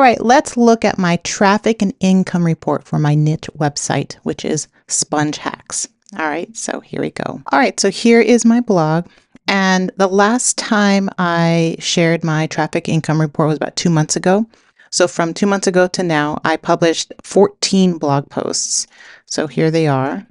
right, let's look at my traffic and income report for my niche website, which is Sponge Hacks. All right, so here we go. All right, so here is my blog. And the last time I shared my traffic income report was about 2 months ago. So from 2 months ago to now, I published 14 blog posts. So here they are.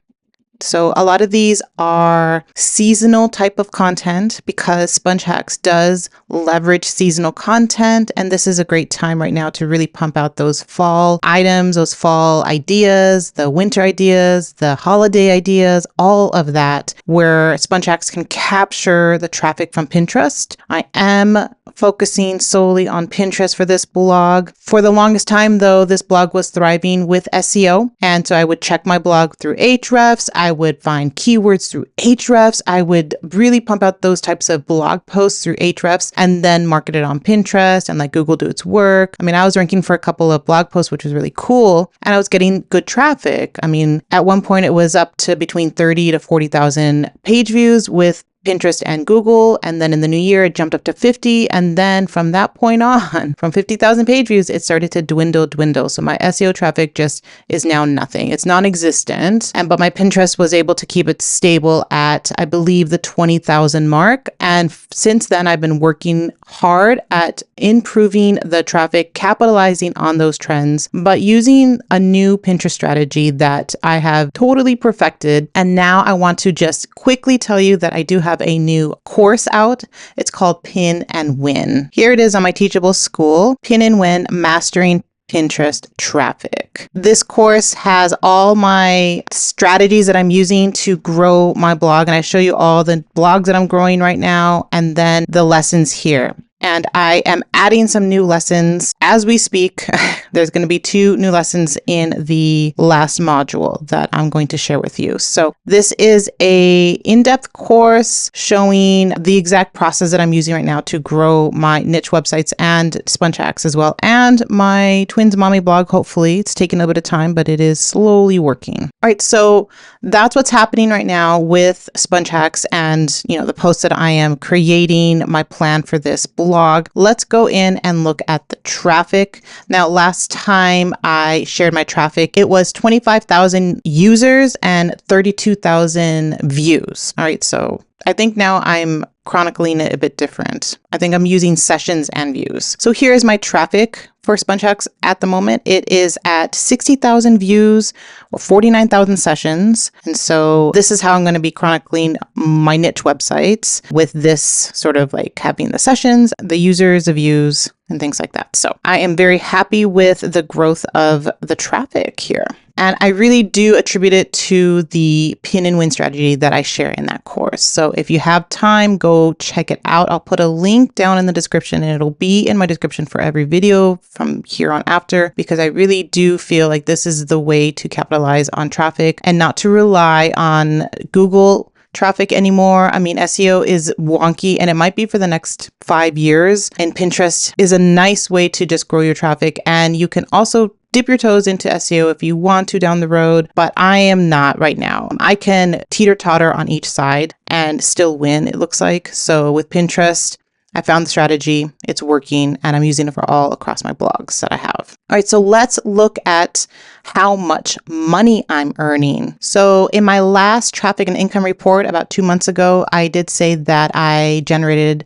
So a lot of these are seasonal type of content because Sponge Hacks does leverage seasonal content. And this is a great time right now to really pump out those fall items, those fall ideas, the winter ideas, the holiday ideas, all of that, where Sponge Hacks can capture the traffic from Pinterest. I am focusing solely on Pinterest for this blog. For the longest time, though, this blog was thriving with SEO. And so I would check my blog through Ahrefs. I would find keywords through Ahrefs. I would really pump out those types of blog posts through Ahrefs and then market it on Pinterest and let Google do its work. I mean, I was ranking for a couple of blog posts, which was really cool. And I was getting good traffic. I mean, at one point it was up to between 30 to 40,000 page views with Pinterest and Google. And then in the new year, it jumped up to 50. And then from that point on, from 50,000 page views, it started to dwindle. So my SEO traffic just is now nothing. It's non-existent. But my Pinterest was able to keep it stable at, I believe, the 20,000 mark. And since then, I've been working hard at improving the traffic, capitalizing on those trends, but using a new Pinterest strategy that I have totally perfected. And now I want to just quickly tell you that I do have a new course out. It's called Pin and Win. Here it is on my Teachable School, Pin and Win, Mastering Pinterest Traffic. This course has all my strategies that I'm using to grow my blog. And I show you all the blogs that I'm growing right now and then the lessons here. And I am adding some new lessons as we speak. There's going to be 2 new lessons in the last module that I'm going to share with you. So this is a in-depth course showing the exact process that I'm using right now to grow my niche websites and Sponge Hacks as well. And my twins mommy blog, hopefully. It's taking a bit of time, but it is slowly working. All right, so that's what's happening right now with Sponge Hacks and, the posts that I am creating, my plan for this blog. Let's go in and look at the traffic. Now, last time I shared my traffic, it was 25,000 users and 32,000 views. All right, so I think now I'm chronicling it a bit different. I think I'm using sessions and views. So here is my traffic for Sponge Hacks at the moment. It is at 60,000 views or 49,000 sessions. And so this is how I'm going to be chronicling my niche websites with this sort of like having the sessions, the users, the views, and things like that. So I am very happy with the growth of the traffic here. And I really do attribute it to the Pin and Win strategy that I share in that course. So if you have time, go check it out. I'll put a link down in the description and it'll be in my description for every video from here on after, because I really do feel like this is the way to capitalize on traffic and not to rely on Google traffic anymore. I mean, SEO is wonky and it might be for the next 5 years. And Pinterest is a nice way to just grow your traffic. And you can also dip your toes into SEO if you want to down the road, but I am not right now. I can teeter-totter on each side and still win, it looks like. So with Pinterest, I found the strategy, it's working, and I'm using it for all across my blogs that I have. All right, so let's look at how much money I'm earning. So in my last traffic and income report about 2 months ago, I did say that I generated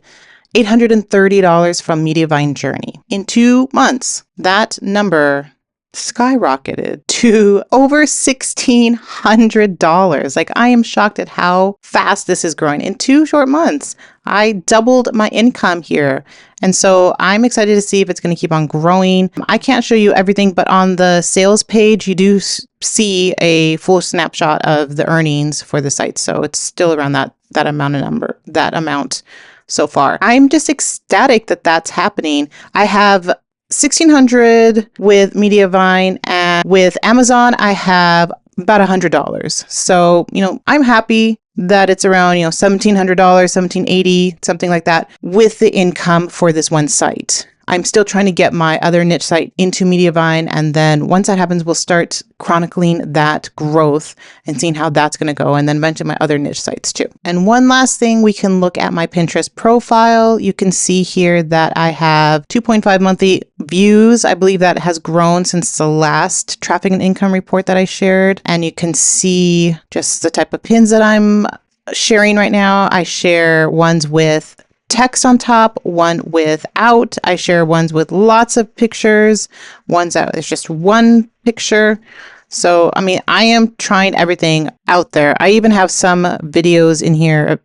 $830 from Mediavine Journey. In 2 months, that number skyrocketed to over $1,600. Like, I am shocked at how fast this is growing. In 2 short months, I doubled my income here. And so I'm excited to see if it's going to keep on growing. I can't show you everything, but on the sales page, you do see a full snapshot of the earnings for the site. So it's still around that amount so far. I'm just ecstatic that that's happening. I have $1,600 with Mediavine, and with Amazon, I have about $100. So, I'm happy that it's around, $1,700, $1,780, something like that with the income for this one site. I'm still trying to get my other niche site into Mediavine. And then once that happens, we'll start chronicling that growth and seeing how that's going to go. And then mention my other niche sites too. And one last thing, we can look at my Pinterest profile. You can see here that I have 2.5 monthly views. I believe that has grown since the last traffic and income report that I shared. And you can see just the type of pins that I'm sharing right now. I share ones with text on top, one without. I share ones with lots of pictures, ones that is just one picture. So, I mean, I am trying everything out there. I even have some videos in here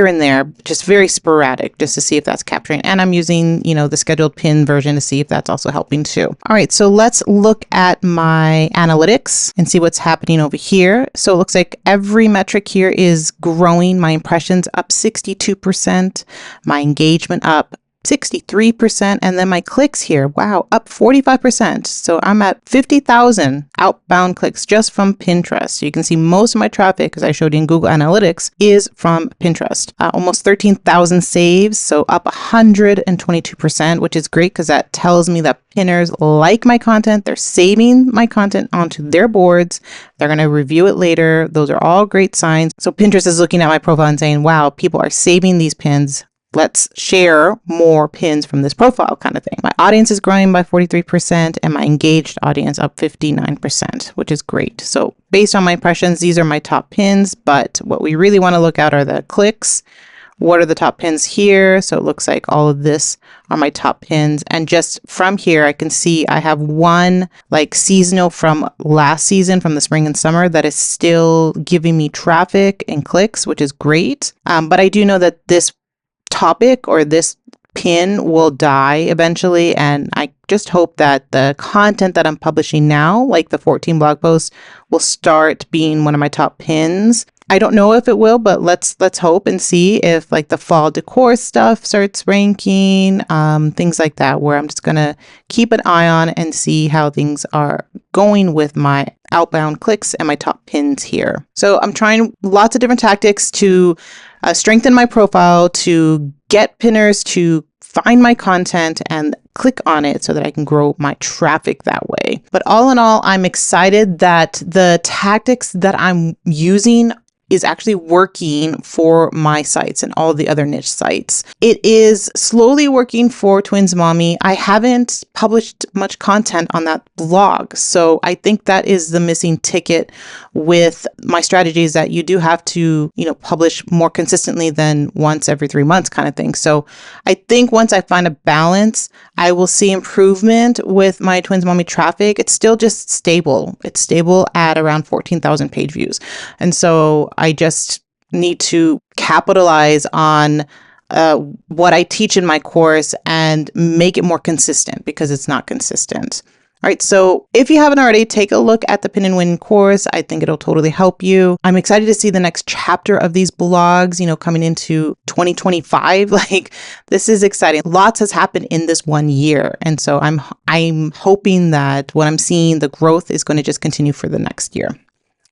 and there, just very sporadic, just to see if that's capturing. And I'm using, the scheduled pin version to see if that's also helping too. All right, so let's look at my analytics and see what's happening over here. So it looks like every metric here is growing. My impressions up 62%, my engagement up 63%, and then my clicks here, wow, up 45%. So I'm at 50,000 outbound clicks just from Pinterest. So you can see most of my traffic, as I showed you in Google Analytics, is from Pinterest. Almost 13,000 saves, so up 122%, which is great because that tells me that pinners like my content. They're saving my content onto their boards. They're going to review it later. Those are all great signs. So Pinterest is looking at my profile and saying, wow, people are saving these pins. Let's share more pins from this profile kind of thing. My audience is growing by 43% and my engaged audience up 59%, which is great. So based on my impressions, these are my top pins, but what we really want to look at are the clicks. What are the top pins here? So it looks like all of this are my top pins. And just from here, I can see I have one like seasonal from last season, from the spring and summer, that is still giving me traffic and clicks, which is great. But I do know that this topic or this pin will die eventually, and I just hope that the content that I'm publishing now, like the 14 blog posts, will start being one of my top pins. I don't know if it will, but let's hope and see if like the fall decor stuff starts ranking, things like that, where I'm just gonna keep an eye on and see how things are going with my outbound clicks and my top pins here. So I'm trying lots of different tactics to strengthen my profile, to get pinners to find my content and click on it so that I can grow my traffic that way. But all in all, I'm excited that the tactics that I'm using is actually working for my sites and all the other niche sites. It is slowly working for Twins Mommy. I haven't published much content on that blog. So I think that is the missing ticket with my strategies, that you do have to, publish more consistently than once every 3 months kind of thing. So I think once I find a balance, I will see improvement with my Twins Mommy traffic. It's still just stable. It's stable at around 14,000 page views. And so I just need to capitalize on what I teach in my course and make it more consistent, because it's not consistent. All right, so if you haven't already, take a look at the Pin and Win course. I think it'll totally help you. I'm excited to see the next chapter of these blogs, coming into 2025. Like, this is exciting. Lots has happened in this 1 year. And so I'm hoping that what I'm seeing, the growth, is going to just continue for the next year.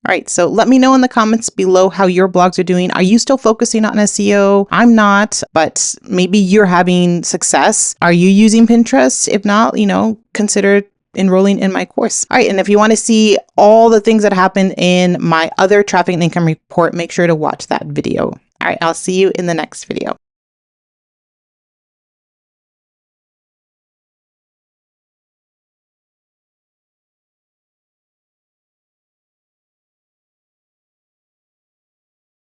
All right, so let me know in the comments below how your blogs are doing. Are you still focusing on SEO? I'm not, but maybe you're having success. Are you using Pinterest? If not, consider enrolling in my course. All right, and if you want to see all the things that happen in my other traffic and income report, make sure to watch that video. All right, I'll see you in the next video.